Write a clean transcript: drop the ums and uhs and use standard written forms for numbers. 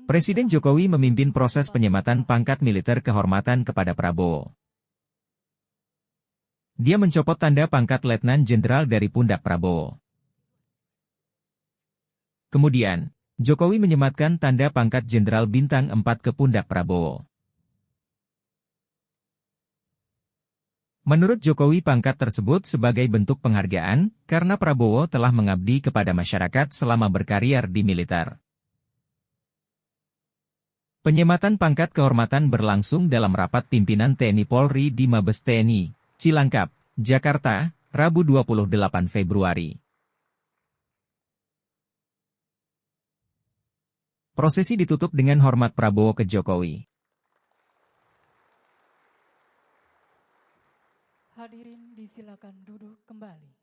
Presiden Jokowi memimpin proses penyematan pangkat militer kehormatan kepada Prabowo. Dia mencopot tanda pangkat Letnan Jenderal dari pundak Prabowo. Kemudian, Jokowi menyematkan tanda pangkat Jenderal Bintang 4 ke pundak Prabowo. Menurut Jokowi, pangkat tersebut sebagai bentuk penghargaan karena Prabowo telah mengabdi kepada masyarakat selama berkarier di militer. Penyematan pangkat kehormatan berlangsung dalam rapat pimpinan TNI Polri di Mabes TNI, Cilangkap, Jakarta, Rabu 28 Februari. Prosesi ditutup dengan hormat Prabowo ke Jokowi. Hadirin disilakan duduk kembali.